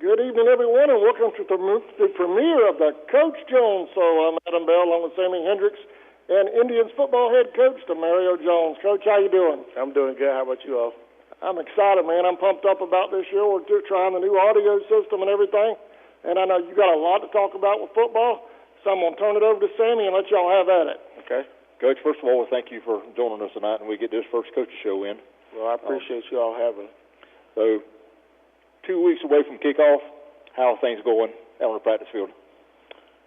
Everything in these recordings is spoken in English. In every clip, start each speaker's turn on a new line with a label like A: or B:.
A: Good evening, everyone, and welcome to the premiere of the Coach Jones Show. I'm Adam Bell, along with Sammy Hendricks, and Indians football head coach DeMario Jones. Coach, how you doing?
B: I'm doing good. How about you all?
A: I'm excited, man. I'm pumped up about this year. We're trying the new audio system and everything, and I know you got a lot to talk about with football, so I'm going to turn it over to Sammy and let y'all have at it.
B: Okay.
C: Coach, first of all, thank you for joining us tonight, and we get this first coach's show in.
B: Well, I appreciate you all having.
C: So, 2 weeks away from kickoff, how are things going out on the practice field?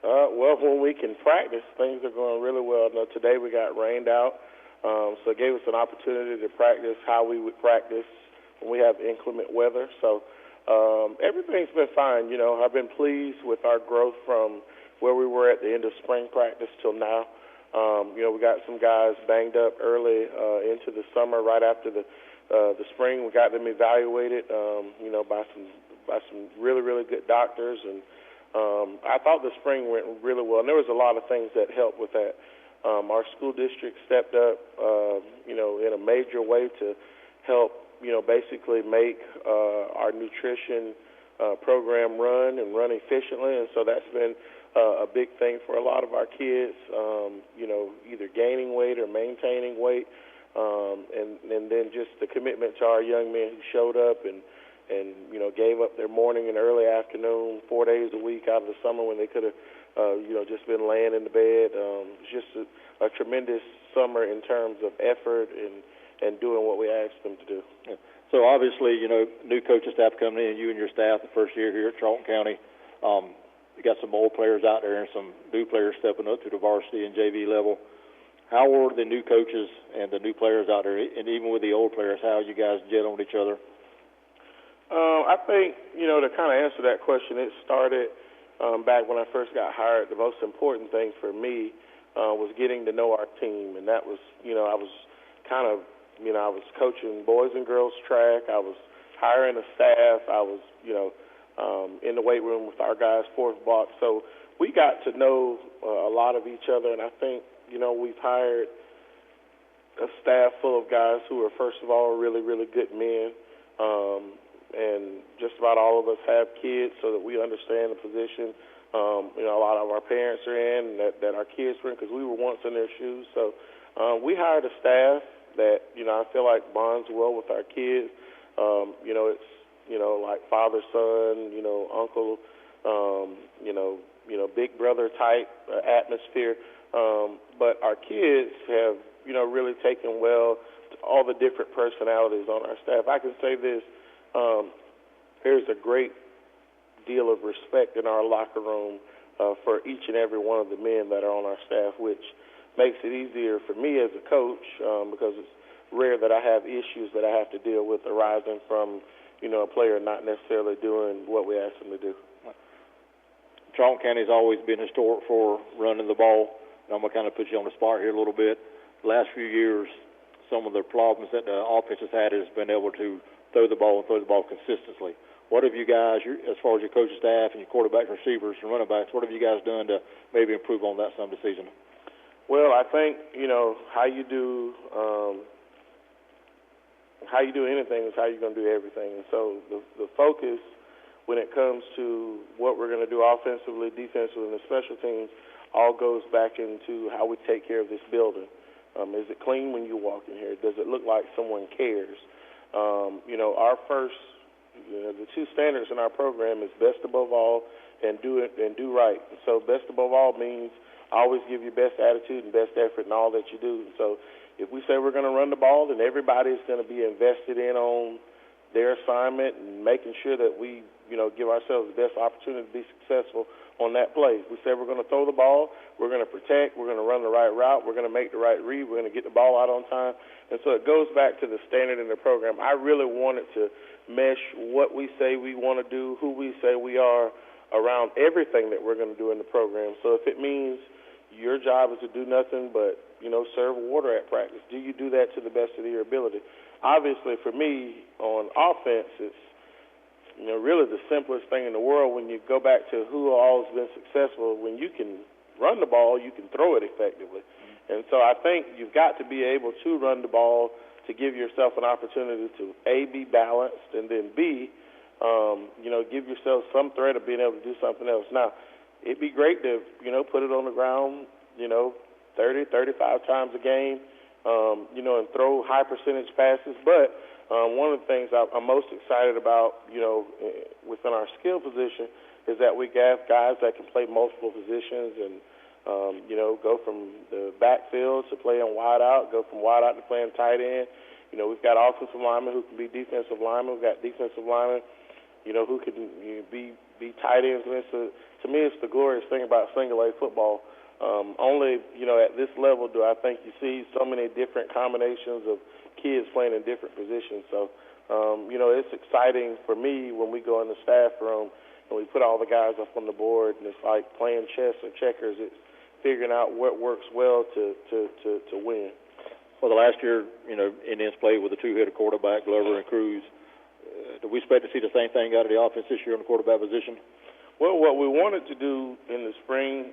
B: Well, when we can practice, things are going really well. Now, today we got rained out, so it gave us an opportunity to practice how we would practice when we have inclement weather. So everything's been fine. You know, I've been pleased with our growth from where we were at the end of spring practice till now. You know, we got some guys banged up early into the summer, right after the spring. We got them evaluated, you know, by some really, really good doctors, and I thought the spring went really well. And there was a lot of things that helped with that. Our school district stepped up, you know, in a major way to help, you know, basically make our nutrition program run efficiently, and so that's been a big thing for a lot of our kids, you know, either gaining weight or maintaining weight. And then just the commitment to our young men who showed up and you know, gave up their morning and early afternoon 4 days a week out of the summer when they could have, you know, just been laying in the bed. It's just a tremendous summer in terms of effort and doing what we asked them to do.
C: Yeah. So obviously, you know, new coaching staff coming in, you and your staff the first year here at Charlton County. You got some old players out there and some new players stepping up to the varsity and JV level. How were the new coaches and the new players out there, and even with the old players, how you guys jet on each other?
B: I think, you know, to kind of answer that question, it started back when I first got hired. The most important thing for me was getting to know our team, and that was, you know, I was kind of, you know, I was coaching boys and girls track. I was hiring a staff. I was, you know, in the weight room with our guys, fourth block. So we got to know a lot of each other, and I think, you know, we've hired a staff full of guys who are, first of all, really, really good men. And just about all of us have kids so that we understand the position. You know, a lot of our parents are in, that our kids were in, because we were once in their shoes. So we hired a staff that, you know, I feel like bonds well with our kids. You know, it's, you know, like father, son, you know, uncle, you know, big brother type atmosphere. But our kids have, you know, really taken well to all the different personalities on our staff. I can say this, there's a great deal of respect in our locker room for each and every one of the men that are on our staff, which makes it easier for me as a coach because it's rare that I have issues that I have to deal with arising from, you know, a player not necessarily doing what we ask them to do.
C: Charlton County's always been historic for running the ball. I'm going to kind of put you on the spot here a little bit. The last few years, some of the problems that the offense has had has been able to throw the ball consistently. What have you guys, as far as your coaching staff and your quarterbacks, receivers, and running backs, what have you guys done to maybe improve on that some this season?
B: Well, I think, you know, how you do anything is how you're going to do everything. And so the focus when it comes to what we're going to do offensively, defensively, and the special teams all goes back into how we take care of this building. Is it clean when you walk in here? Does it look like someone cares? You know, our first, you know, the two standards in our program is best above all and do right. And so best above all means always give your best attitude and best effort in all that you do. And so if we say we're going to run the ball, then everybody's going to be invested in on their assignment and making sure that we, you know, give ourselves the best opportunity to be successful on that play. We say we're going to throw the ball, we're going to protect, we're going to run the right route, we're going to make the right read, we're going to get the ball out on time. And so it goes back to the standard in the program. I really wanted to mesh what we say we want to do, who we say we are, around everything that we're going to do in the program. So if it means your job is to do nothing but, you know, serve water at practice, do you do that to the best of your ability? Obviously, for me, on offense, it's, you know, really the simplest thing in the world when you go back to who all has been successful. When you can run the ball, you can throw it effectively. And so I think you've got to be able to run the ball to give yourself an opportunity to, A, be balanced, and then, B, give yourself some threat of being able to do something else. Now, it'd be great to, put it on the ground, 30, 35 times a game, and throw high percentage passes. But one of the things I'm most excited about, within our skill position is that we have guys that can play multiple positions and, go from the backfield to playing wide out, go from wide out to playing tight end. We've got offensive linemen who can be defensive linemen. We've got defensive linemen, who can be tight ends. And to me, it's the glorious thing about single-A football. Only, at this level do I think you see so many different combinations of kids playing in different positions. So, it's exciting for me when we go in the staff room and we put all the guys up on the board, and it's like playing chess or checkers. It's figuring out what works well to win.
C: Well, the last year, Indians played with a two-headed quarterback, Glover and Cruz. Do we expect to see the same thing out of the offense this year in the quarterback position?
B: Well, what we wanted to do in the spring,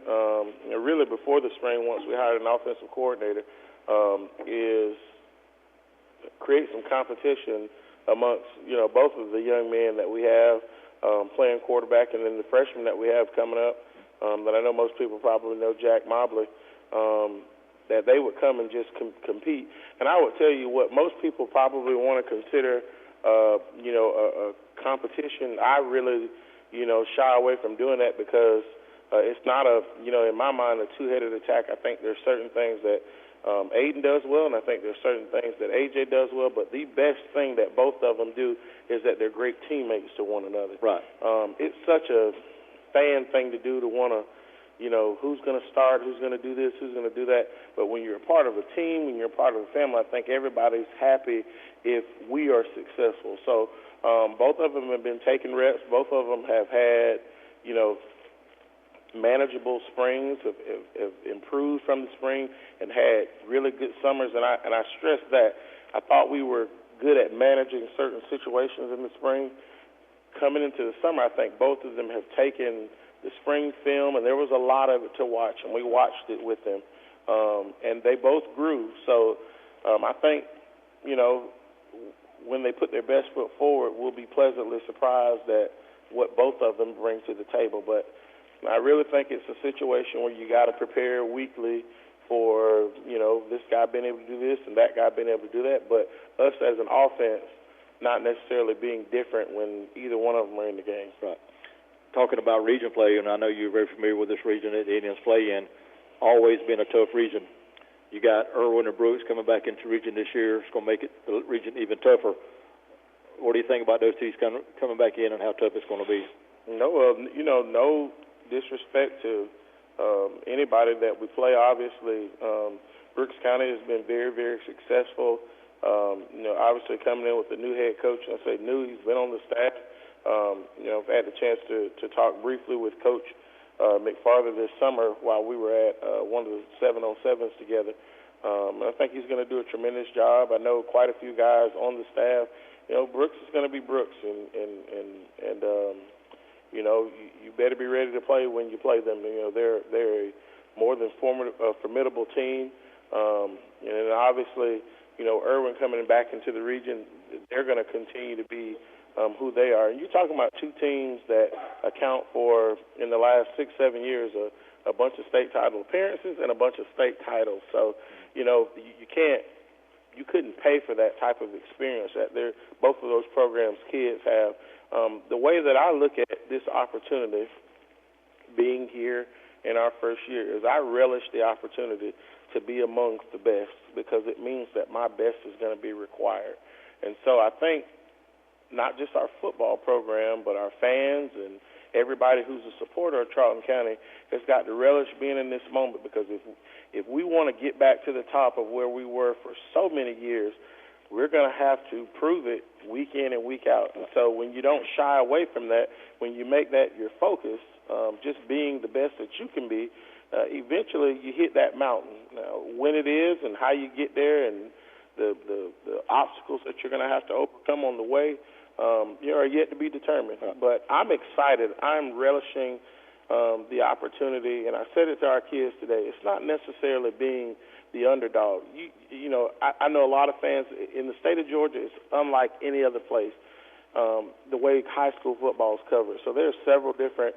B: really before the spring, once we hired an offensive coordinator, is create some competition amongst, both of the young men that we have playing quarterback, and then the freshmen that we have coming up, that I know most people probably know, Jack Mobley, that they would come and just compete. And I would tell you what most people probably want to consider, a competition. I really shy away from doing that because it's not in my mind, a two-headed attack. I think there's certain things that Aiden does well, and I think there's certain things that AJ does well, but the best thing that both of them do is that they're great teammates to one another.
C: Right.
B: It's such a fan thing to do, to want to, who's going to start, who's going to do this, who's going to do that. But when you're a part of a team, when you're a part of a family, I think everybody's happy if we are successful. So both of them have been taking reps. Both of them have had, manageable springs, have improved from the spring and had really good summers. And I stress that. I thought we were good at managing certain situations in the spring. Coming into the summer, I think both of them have taken the spring film, and there was a lot of it to watch, and we watched it with them. And they both grew. So I think, when they put their best foot forward, we'll be pleasantly surprised at what both of them bring to the table. But I really think it's a situation where you got to prepare weekly for, this guy being able to do this and that guy being able to do that. But us as an offense not necessarily being different when either one of them are in the game.
C: Right. Talking about region play, and I know you're very familiar with this region that the Indians play in, always been a tough region. You got Irwin and Brooks coming back into the region this year. It's going to make the region even tougher. What do you think about those teams coming back in and how tough it's going to be?
B: No, no disrespect to anybody that we play. Obviously, Brooks County has been very, very successful. Obviously coming in with the new head coach, I say new, he's been on the staff. I've had the chance to talk briefly with Coach McFarther this summer while we were at one of the 7-on-7s together. I think he's going to do a tremendous job. I know quite a few guys on the staff. Brooks is going to be Brooks, and you better be ready to play when you play them. They're a more than formidable team, and obviously, Irwin coming back into the region, they're going to continue to be who they are. And you're talking about two teams that account for, in the last 6-7 years, a bunch of state title appearances and a bunch of state titles. So, you couldn't pay for that type of experience that both of those programs' kids have. The way that I look at this opportunity, being here in our first year, is I relish the opportunity to be amongst the best, because it means that my best is going to be required. And so I think not just our football program, but our fans and everybody who's a supporter of Charlton County has got to relish being in this moment, because if we want to get back to the top of where we were for so many years, we're going to have to prove it week in and week out. And so when you don't shy away from that, when you make that your focus, just being the best that you can be, eventually you hit that mountain. Now, when it is and how you get there and the obstacles that you're going to have to overcome on the way, are yet to be determined. But I'm excited. I'm relishing the opportunity, and I said it to our kids today. It's not necessarily being the underdog. I know a lot of fans in the state of Georgia. It's unlike any other place. the way high school football is covered. So there's several different,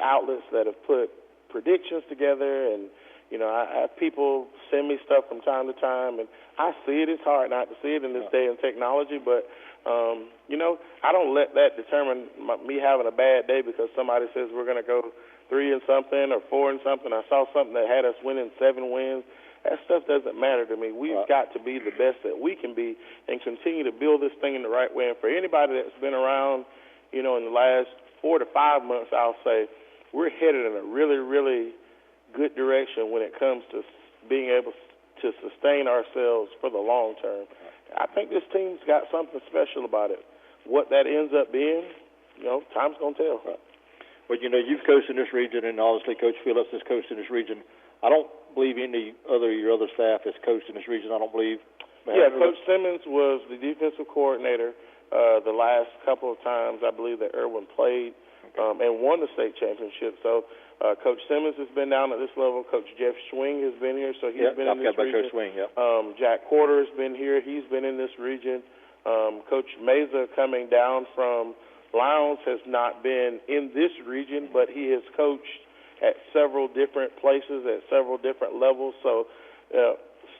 B: outlets that have put predictions together, and I have people send me stuff from time to time, and I see it. It's hard not to see it in this day of technology, but I don't let that determine me having a bad day because somebody says we're going to go 3 and something or 4 and something. I saw something that had us winning 7 wins. That stuff doesn't matter to me. We've got to be the best that we can be and continue to build this thing in the right way. And for anybody that's been around, in the last 4 to 5 months, I'll say we're headed in a really, really good direction when it comes to being able to sustain ourselves for the long term. I think this team's got something special about it. What that ends up being, time's going to tell.
C: Well, you've coached in this region, and obviously Coach Phillips has coached in this region. I don't believe your other staff has coached in this region. I don't believe.
B: Yeah, Coach Simmons was the defensive coordinator the last couple of times I believe that Irwin played and won the state championship. So Coach Simmons has been down at this level. Coach Jeff Schwing has been here, so he's been in this region.
C: Coach Schwing,
B: Jack Porter has been here. He's been in this region. Coach Meza coming down from Lowndes has not been in this region, but he has coached at several different places, at several different levels. So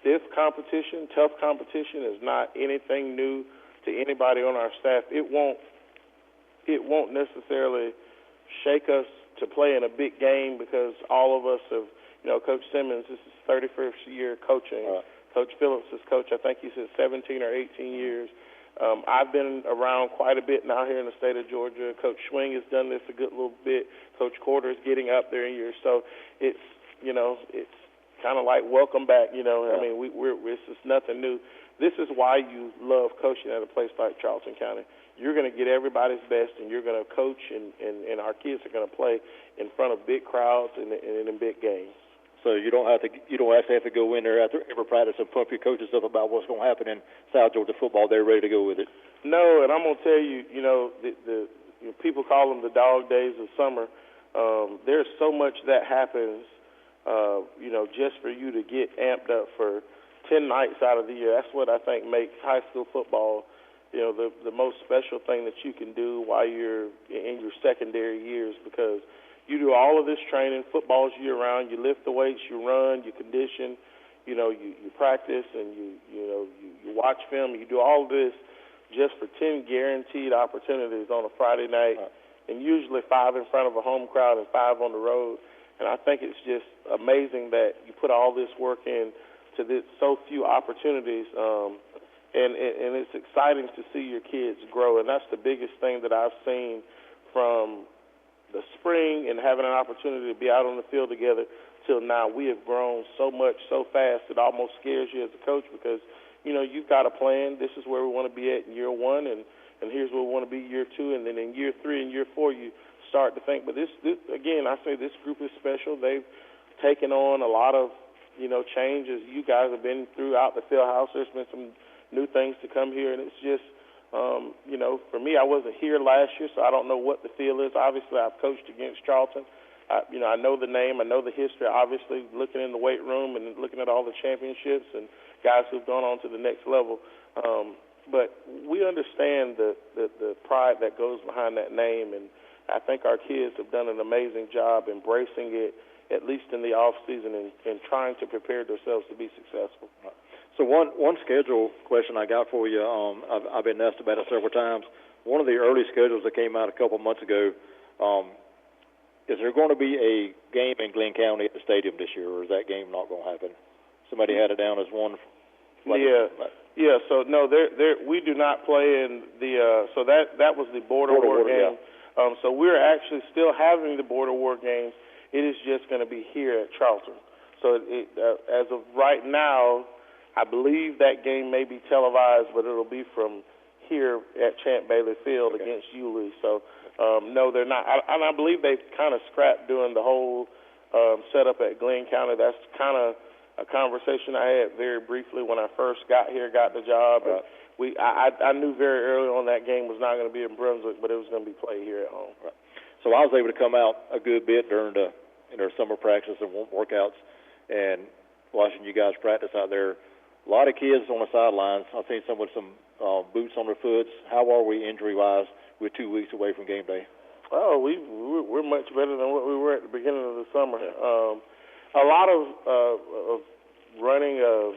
B: stiff competition, tough competition is not anything new to anybody on our staff. It won't necessarily shake us to play in a big game because all of us have, Coach Simmons, this is his 31st year coaching. Coach Phillips has coached, I think he said 17 or 18 years. I've been around quite a bit now here in the state of Georgia. Coach Schwing has done this a good little bit. Coach Porter is getting up there in years. So it's kind of like welcome back, I mean, it's just nothing new. This is why you love coaching at a place like Charlton County. You're going to get everybody's best, and you're going to coach, and our kids are going to play in front of big crowds and in big games.
C: So you don't actually have to go in there after every practice and pump your coaches up about what's going to happen in South Georgia football. They're ready to go with it.
B: No, and I'm going to tell you, the people call them the dog days of summer. There's so much that happens, just for you to get amped up for 10 nights out of the year. That's what I think makes high school football, the most special thing that you can do while you're in your secondary years, because you do all of this training. Football's year-round. You lift the weights, you run, you condition, you practice, and you watch film. You do all of this just for 10 guaranteed opportunities on a Friday night, and usually 5 in front of a home crowd and 5 on the road. And I think it's just amazing that you put all this work in to so few opportunities, and it's exciting to see your kids grow. And that's the biggest thing that I've seen from the spring and having an opportunity to be out on the field together till now. We have grown so much, so fast, it almost scares you as a coach because, you've got a plan. This is where we want to be at in year 1, and here's where we want to be year 2, and then in year 3 and year 4 you start to think. But this again, I say this group is special. They've taken on a lot of, changes. You guys have been throughout the field house. There's been some new things to come here, and it's just, for me, I wasn't here last year, so I don't know what the feel is. Obviously, I've coached against Charlton. I know the name. I know the history, obviously, looking in the weight room and looking at all the championships and guys who've gone on to the next level. But we understand the pride that goes behind that name, and I think our kids have done an amazing job embracing it, at least in the off-season, and trying to prepare themselves to be successful.
C: So one schedule question I got for you, I've been asked about it several times. One of the early schedules that came out a couple months ago, is there going to be a game in Glenn County at the stadium this year, or is that game not going to happen? Somebody had it down as one.
B: Yeah. So no, we do not play in the. So that was the border war game. Yeah. So we're actually still having the border war games. It is just going to be here at Charlton. So as of right now, I believe that game may be televised, but it'll be from here at Champ Bailey Field against Yulee. So, no, they're not. And I believe they've kind of scrapped doing the whole setup at Glenn County. That's kind of a conversation I had very briefly when I first got here, got the job.
C: Right.
B: I knew very early on that game was not going to be in Brunswick, but it was going to be played here at home.
C: Right. So I was able to come out a good bit during the summer practice and workouts and watching you guys practice out there. A lot of kids on the sidelines. I've seen some boots on their foots. How are we injury-wise? We're 2 weeks away from game day.
B: Oh, we're much better than what we were at the beginning of the summer. A lot of running a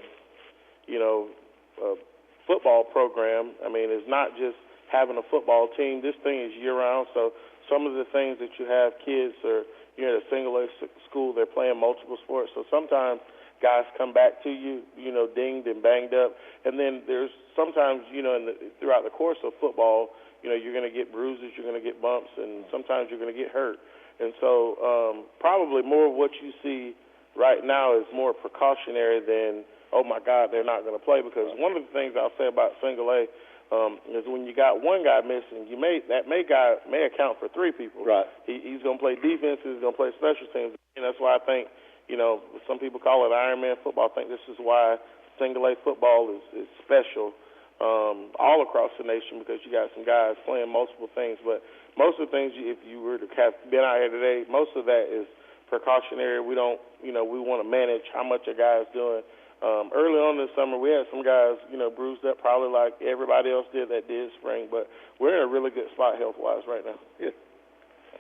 B: football program. I mean, it's not just having a football team. This thing is year-round, so some of the things that you have, kids are, at a single-A school, they're playing multiple sports. So sometimes guys come back to you, dinged and banged up. And then there's sometimes, throughout the course of football, you're going to get bruises, you're going to get bumps, and sometimes you're going to get hurt. And so probably more of what you see right now is more precautionary than, oh, my God, they're not going to play. Because one of the things I'll say about single-A is when you got one guy missing, that guy may account for three people.
C: Right.
B: He's going to play defense, he's going to play special teams. And that's why I think, some people call it Iron Man football. I think this is why single-A football is special all across the nation, because you got some guys playing multiple things. But most of the things, if you were to have been out here today, most of that is precautionary. We don't, we want to manage how much a guy is doing. Early on this summer, we had some guys, bruised up probably like everybody else did that did spring. But we're in a really good spot health-wise right now.
C: Yeah.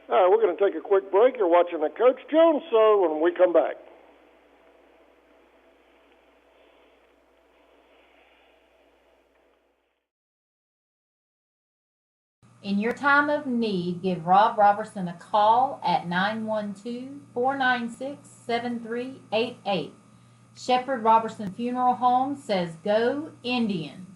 A: All right, we're going to take a quick break. You're watching the Coach Jones Show when we come back.
D: In your time of need, give Rob Robertson a call at 912-496-7388. Shepherd Robertson Funeral Home says, "Go Indians."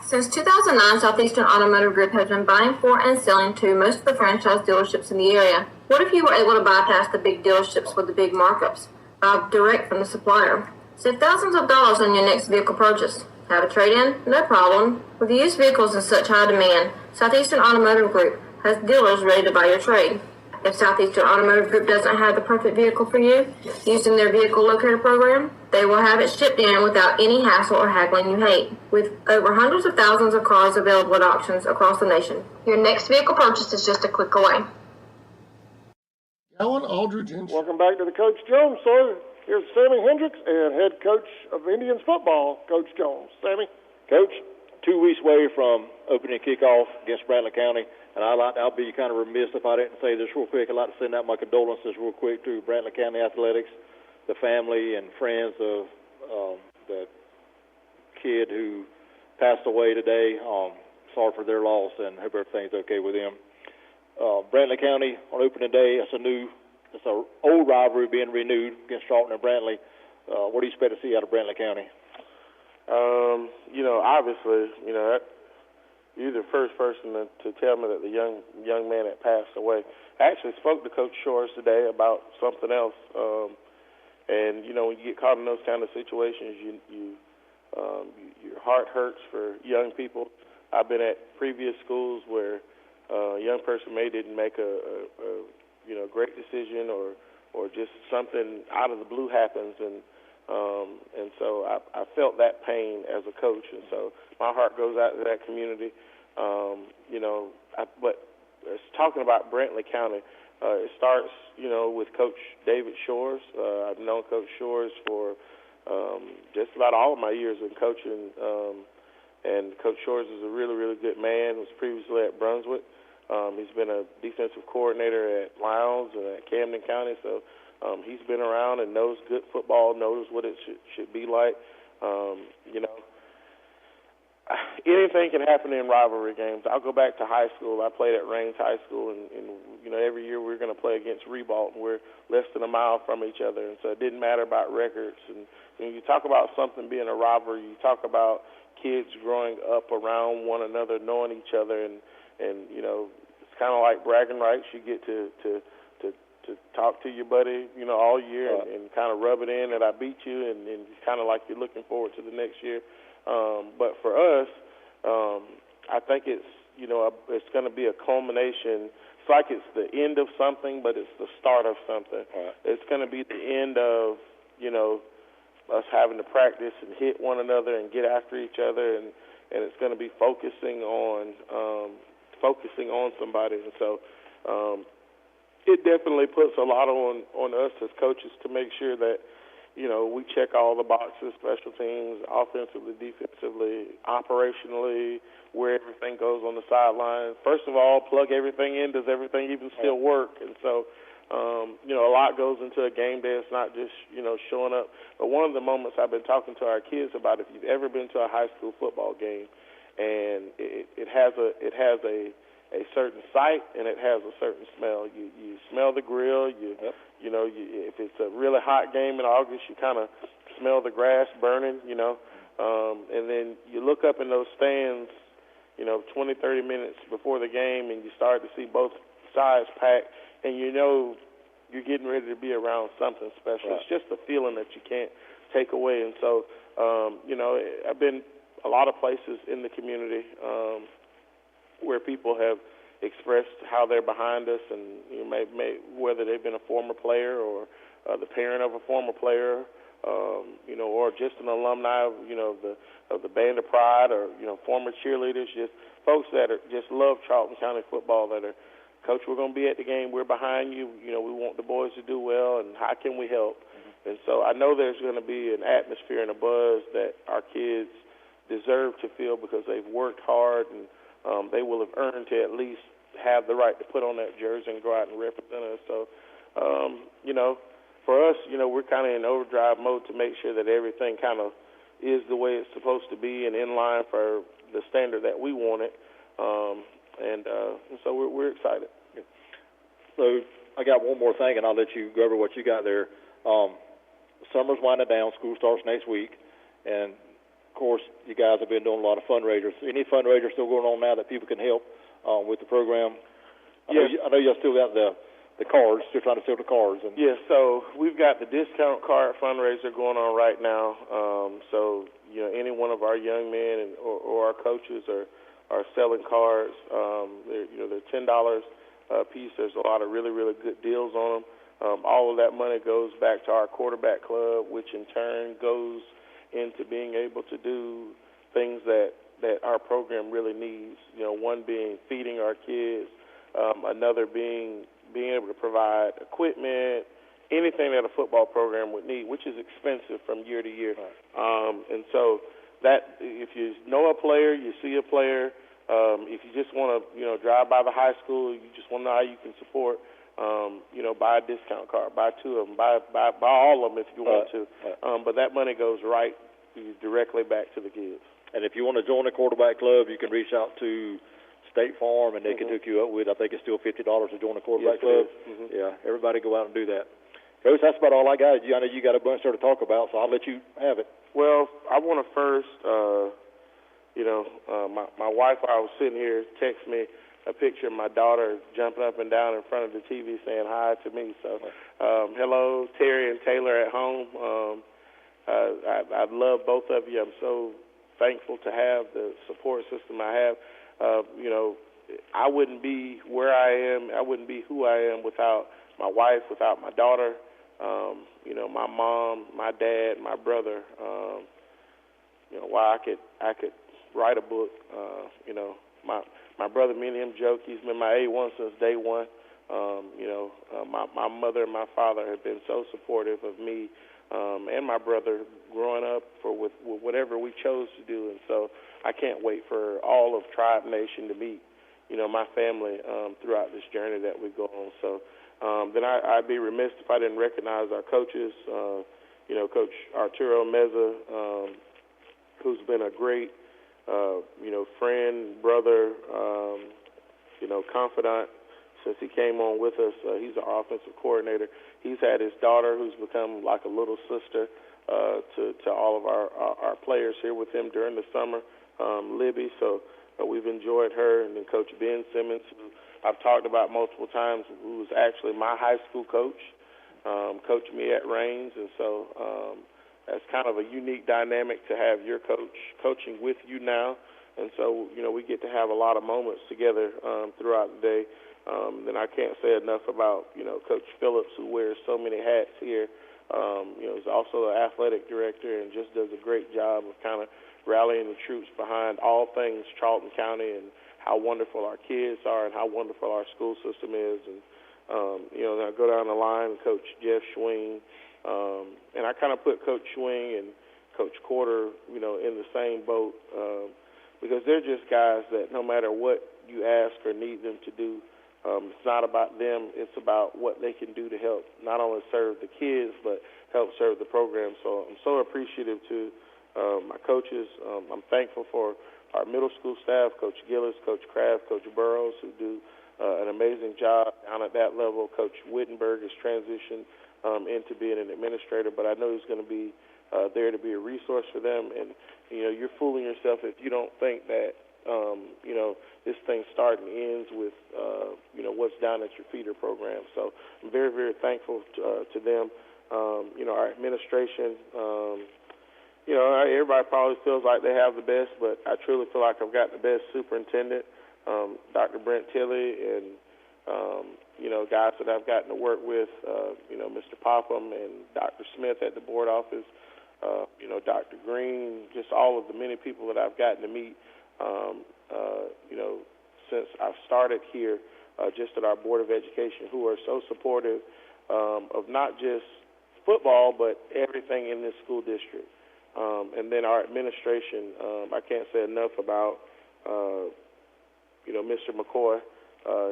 E: Since 2009, Southeastern Automotive Group has been buying for and selling to most of the franchise dealerships in the area. What if you were able to bypass the big dealerships with the big markups? Buy direct from the supplier. Save thousands of dollars on your next vehicle purchase. Have a trade-in? No problem. With used vehicles in such high demand, Southeastern Automotive Group has dealers ready to buy your trade. If Southeastern Automotive Group doesn't have the perfect vehicle for you, using their vehicle locator program, they will have it shipped in without any hassle or haggling you hate. With over hundreds of thousands of cars available at auctions across the nation, your next vehicle purchase is just a click away.
A: Alan Aldridge. Welcome back to the Coach Jones Show. Here's Sammy Hendricks and head coach of Indians football, Coach Jones. Sammy?
C: Coach, 2 weeks away from opening kickoff against Brantley County, and I'll be kind of remiss if I didn't say this real quick. I'd like to send out my condolences real quick to Brantley County Athletics, the family and friends of the kid who passed away today. Sorry for their loss, and hope everything's okay with them. Brantley County on opening day, it's an old rivalry being renewed against Charlton and Brantley. What do you expect to see out of Brantley County?
B: Obviously, you're the first person to tell me that the young man had passed away. I actually spoke to Coach Shores today about something else. And when you get caught in those kind of situations, your heart hurts for young people. I've been at previous schools where a young person didn't make a great decision, or just something out of the blue happens, and so I felt that pain as a coach, and so my heart goes out to that community. But talking about Brantley County, it starts, with Coach David Shores. I've known Coach Shores for just about all of my years in coaching, and Coach Shores is a really, really good man. Was previously at Brunswick. He's been a defensive coordinator at Lowndes and at Camden County, so he's been around and knows good football, knows what it should be like. Anything can happen in rivalry games. I'll go back to high school. I played at Raines High School, and every year we're going to play against Ribault, and we're less than a mile from each other, and so it didn't matter about records. And when you talk about something being a rivalry, you talk about kids growing up around one another, knowing each other, and it's kind of like bragging rights. You get to talk to your buddy, all year, and kind of rub it in that I beat you, and it's kind of like you're looking forward to the next year. But for us, I think it's going to be a culmination. It's like it's the end of something, but it's the start of something.
C: Right.
B: It's going to be the end of us having to practice and hit one another and get after each other, and it's going to be focusing on somebody. And so it definitely puts a lot on us as coaches to make sure that we check all the boxes, special teams, offensively, defensively, operationally, where everything goes on the sideline. First of all, plug everything in. Does everything even still work? And so, a lot goes into a game day. It's not just, showing up. But one of the moments I've been talking to our kids about, if you've ever been to a high school football game, and it has a certain sight and it has a certain smell. You smell the grill. If it's a really hot game in August, you kind of smell the grass burning. And then you look up in those stands, 20, 30 minutes before the game, and you start to see both sides packed, and you're getting ready to be around something special. Right. It's just a feeling that you can't take away. And so, I've been a lot of places in the community where people have expressed how they're behind us, and whether they've been a former player or the parent of a former player, or just an alumni of the Band of Pride, or former cheerleaders, just folks that just love Charlton County football, that are, Coach, we're going to be at the game, we're behind you, we want the boys to do well, and how can we help? Mm-hmm. And so I know there's going to be an atmosphere and a buzz that our kids deserve to feel, because they've worked hard, and they will have earned to at least have the right to put on that jersey and go out and represent us. So, for us, we're kind of in overdrive mode to make sure that everything kind of is the way it's supposed to be and in line for the standard that we want it. And so we're excited.
C: So I got one more thing, and I'll let you go over what you got there. Summer's winding down. School starts next week. And, of course, you guys have been doing a lot of fundraisers. Any fundraisers still going on now that people can help with the program? I know you still got the cards, still trying to sell the cards.
B: Yes, so we've got the discount card fundraiser going on right now. So, any one of our young men or our coaches are selling cards. They're $10 a piece. There's a lot of really, really good deals on them. All of that money goes back to our quarterback club, which in turn goes into being able to do things that our program really needs. One being feeding our kids, another being able to provide equipment, anything that a football program would need, which is expensive from year to year. Right. And so that, if you know a player, you see a player, if you just want to, drive by the high school, you just want to know how you can support, buy a discount card, buy two of them, buy all of them if you want to. But that money goes right directly back to the kids.
C: And if you want to join the quarterback club, you can reach out to State Farm, and they can hook you up with, I think it's still $50 to join the quarterback club. Mm-hmm. Yeah, everybody go out and do that. Coach, that's about all I got. I know you got a bunch there to talk about, so I'll let you have it.
B: Well, I want to first, my wife, while I was sitting here, text me a picture of my daughter jumping up and down in front of the TV saying hi to me. So, hello, Terry and Taylor at home. I love both of you. I'm so thankful to have the support system I have. I wouldn't be where I am. I wouldn't be who I am without my wife, without my daughter, my mom, my dad, my brother. Why I could write a book. My brother, me and him joke. He's been my A1 since day one. My mother and my father have been so supportive of me and my brother growing up with whatever we chose to do. And so I can't wait for all of Tribe Nation to meet, my family throughout this journey that we go on. So then I'd be remiss if I didn't recognize our coaches, Coach Arturo Meza, who's been a great, friend, brother, confidant since he came on with us. He's our offensive coordinator. He's had his daughter, who's become like a little sister to all of our players here with him during the summer, Libby. So we've enjoyed her. And then Coach Ben Simmons, who I've talked about multiple times, who was actually my high school coach, coached me at Raines. And so that's kind of a unique dynamic to have your coach coaching with you now. And so, we get to have a lot of moments together throughout the day. Then I can't say enough about, Coach Phillips, who wears so many hats here. He's also an athletic director and just does a great job of kind of rallying the troops behind all things Charlton County and how wonderful our kids are and how wonderful our school system is. And, then I go down the line, Coach Jeff Schwing, And I kind of put Coach Schwing and Coach Quarter, in the same boat because they're just guys that no matter what you ask or need them to do, it's not about them. It's about what they can do to help not only serve the kids but help serve the program. So I'm so appreciative to my coaches. I'm thankful for our middle school staff, Coach Gillis, Coach Kraft, Coach Burrows, who do an amazing job down at that level. Coach Wittenberg has transitioned into being an administrator, but I know he's going to be there to be a resource for them. And, you're fooling yourself if you don't think that, this thing starts and ends with, what's down at your feeder program. So I'm very, very thankful to them. Our administration, everybody probably feels like they have the best, but I truly feel like I've got the best superintendent, Dr. Brent Tilley, and, guys that I've gotten to work with, Mr. Popham and Dr. Smith at the board office, Dr. Green, just all of the many people that I've gotten to meet, since I've started here, just at our Board of Education, who are so supportive of not just football, but everything in this school district. And then our administration, I can't say enough about, Mr. McCoy.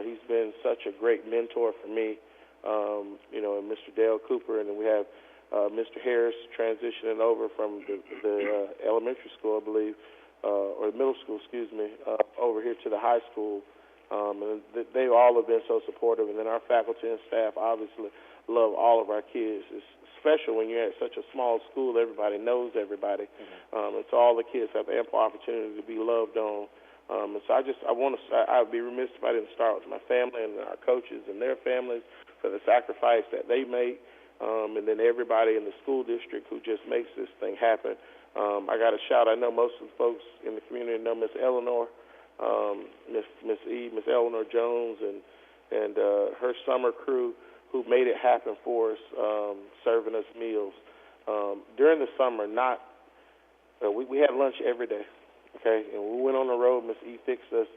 B: He's been such a great mentor for me, and Mr. Dale Cooper. And then we have Mr. Harris transitioning over from the elementary school, I believe, or the middle school, over here to the high school. And they all have been so supportive. And then our faculty and staff obviously love all of our kids. It's special when you're at such a small school. Everybody knows everybody. And so all the kids have ample opportunity to be loved on. And so I would be remiss if I didn't start with my family and our coaches and their families for the sacrifice that they make. And then everybody in the school district who just makes this thing happen. I got a shout. I know most of the folks in the community know Miss Eleanor, Miss Eleanor Jones, and her summer crew who made it happen for us, serving us meals during the summer. We had lunch every day, okay? And we went on the road. Miss E fixed us.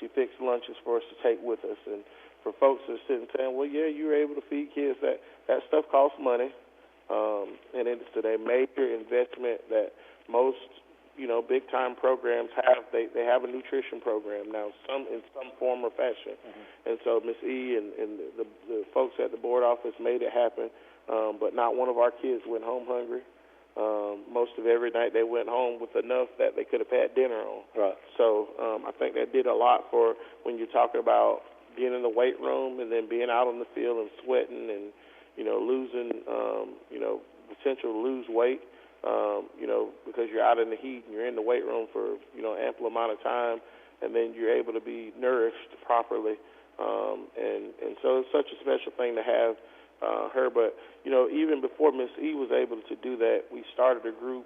B: She fixed lunches for us to take with us. And for folks that are sitting saying, well, yeah, you were able to feed kids. That stuff costs money. And it's a major investment that most, big-time programs have. They have a nutrition program now, in some form or fashion. And so Miss E and the folks at the board office made it happen, but not one of our kids went home hungry. Most of every night they went home with enough that they could have had dinner on.
C: Right.
B: So I think that did a lot for when you're talking about being in the weight room and then being out on the field and sweating and, losing, potential to lose weight, because you're out in the heat and you're in the weight room for, ample amount of time, and then you're able to be nourished properly. And so it's such a special thing to have her. But, even before Miss E was able to do that, we started a group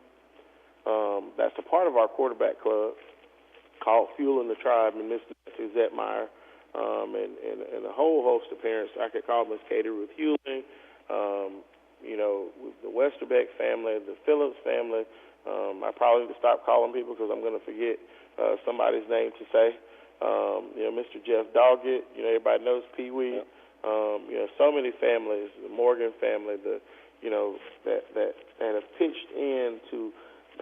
B: that's a part of our quarterback club called Fueling the Tribe, and Mr. Suzette Meyer, and a whole host of parents. I could call Miss Katie Ruth Hewling, the Westerbeck family, the Phillips family. I probably need to stop calling people because I'm going to forget somebody's name to say. Mr. Jeff Doggett, everybody knows Pee Wee. So many families, the Morgan family, that have pitched in to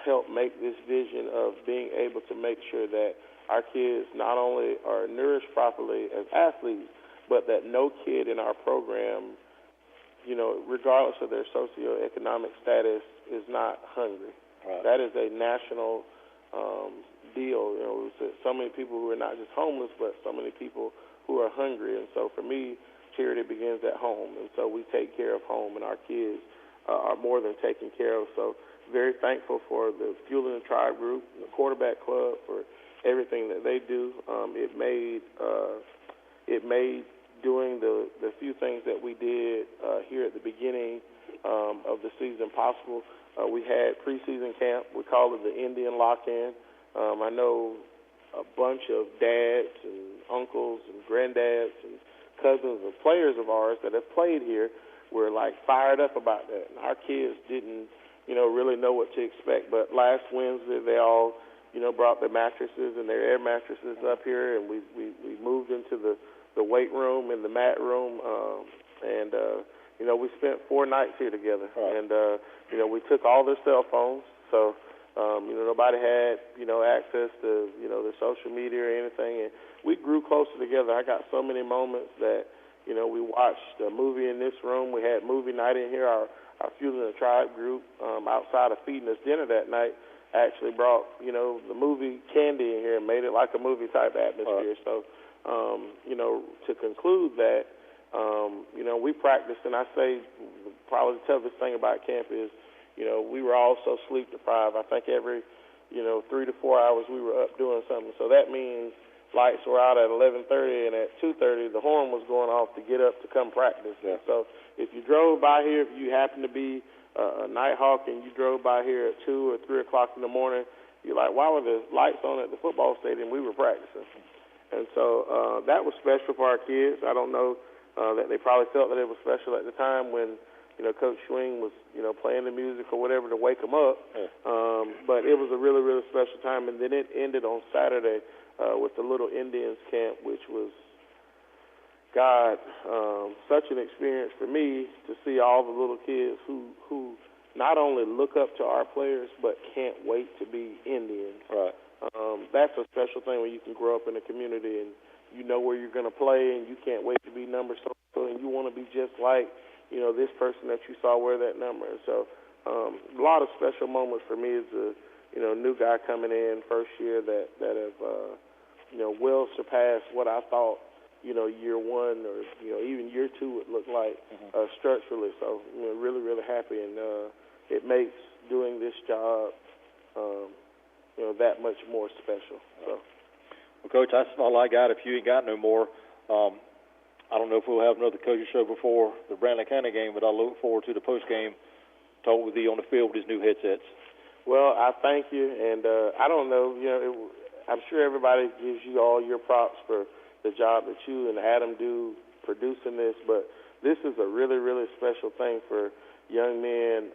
B: help make this vision of being able to make sure that our kids not only are nourished properly as athletes, but that no kid in our program, regardless of their socioeconomic status, is not hungry. Right. That is a national deal. So many people who are not just homeless, but so many people who are hungry. And so for me, charity begins at home. And so we take care of home, and our kids are more than taken care of. So very thankful for the Fueling the Tribe group, the quarterback club, for everything that they do. It made doing the few things that we did here at the beginning of the season possible. We had preseason camp. We called it the Indian Lock-In. I know a bunch of dads and uncles and granddads and cousins and players of ours that have played here were fired up about that. And our kids didn't, really know what to expect. But last Wednesday they all, brought their mattresses and their air mattresses up here, and we moved into the weight room and the mat room, and we spent 4 nights here together.
C: Right.
B: And, we took all their cell phones. So, nobody had, access to, their social media or anything. And we grew closer together. I got so many moments that, we watched a movie in this room. We had movie night in here. Our Fueling the Tribe group, outside of feeding us dinner that night, actually brought, the movie Candy in here and made it like a movie-type atmosphere.
C: Right.
B: So, to conclude that, we practiced, and I say probably the toughest thing about camp is, we were all so sleep-deprived. I think every, 3 to 4 hours we were up doing something. So that means lights were out at 11:30, and at 2:30 the horn was going off to get up to come practice.
C: Yeah.
B: So if you drove by here, if you happened to be a night hawk and you drove by here at 2 or 3 o'clock in the morning, you're like, why were the lights on at the football stadium? We were practicing. And so that was special for our kids. I don't know that they probably felt that it was special at the time when, Coach Schwing was, playing the music or whatever to wake them up.
C: Yeah.
B: But it was a really, really special time. And then it ended on Saturday with the Little Indians camp, which was, such an experience for me to see all the little kids who not only look up to our players but can't wait to be Indians.
C: Right.
B: That's a special thing when you can grow up in a community and you know where you're going to play and you can't wait to be number so and you want to be just like, this person that you saw wear that number. And so a lot of special moments for me as a, new guy coming in first year that have, well surpassed what I thought, year one or, even year two would look like structurally. So, really, really happy. And it makes doing this job, that much more special. So.
C: Well, Coach, that's all I got. If you ain't got no more, I don't know if we'll have another coaching show before the Brandon County game, but I look forward to the post-game talk with you on the field with his new headsets.
B: Well, I thank you, and I don't know, I'm sure everybody gives you all your props for the job that you and Adam do producing this, but this is a really, really special thing for young men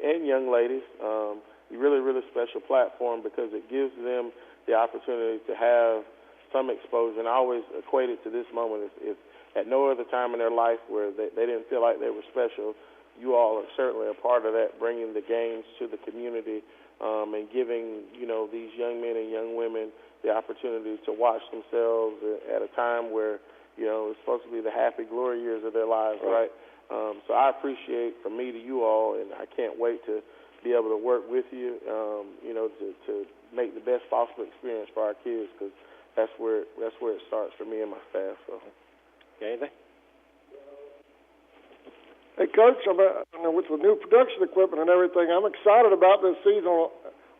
B: and young ladies. A really, really special platform because it gives them the opportunity to have some exposure. And I always equate it to this moment. If at no other time in their life where they didn't feel like they were special, you all are certainly a part of that, bringing the games to the community and giving, these young men and young women the opportunity to watch themselves at a time where, it's supposed to be the happy, glory years of their lives, right? So I appreciate from me to you all, and I can't wait to be able to work with you, to make the best possible experience for our kids because that's where it starts for me and my staff. So,
C: Anything?
A: Hey, Coach, with the new production equipment and everything, I'm excited about this season.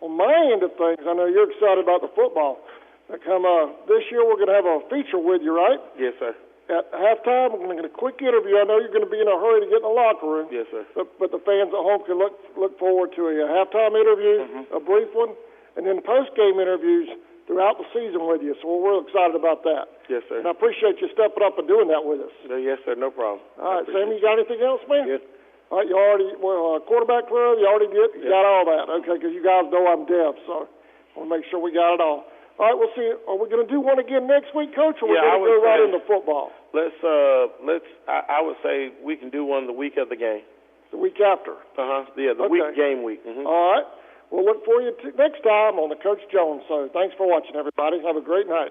A: On my end of things, I know you're excited about the football. This year we're going to have a feature with you, right?
B: Yes, sir.
A: At halftime, we're going to get a quick interview. I know you're going to be in a hurry to get in the locker room.
B: Yes, sir.
A: But the fans at home can look forward to a halftime interview, a brief one, and then post-game interviews throughout the season with you. So we're real excited about that.
B: Yes, sir.
A: And I appreciate you stepping up and doing that with us.
B: Yes, sir. No problem.
A: All right, Sammy, you got anything else, man?
C: Good.
A: All right, you already, quarterback club, you already got all that. Okay, because you guys know I'm deaf, so I want to make sure we got it all. All right, we'll see. Are we going to do one again next week, Coach, or we're going to go right into football?
B: I would say we can do one the week of the game.
A: The week after?
B: Yeah, game week.
A: All right. We'll look for you next time on the Coach Jones Show. Thanks for watching, everybody. Have a great night.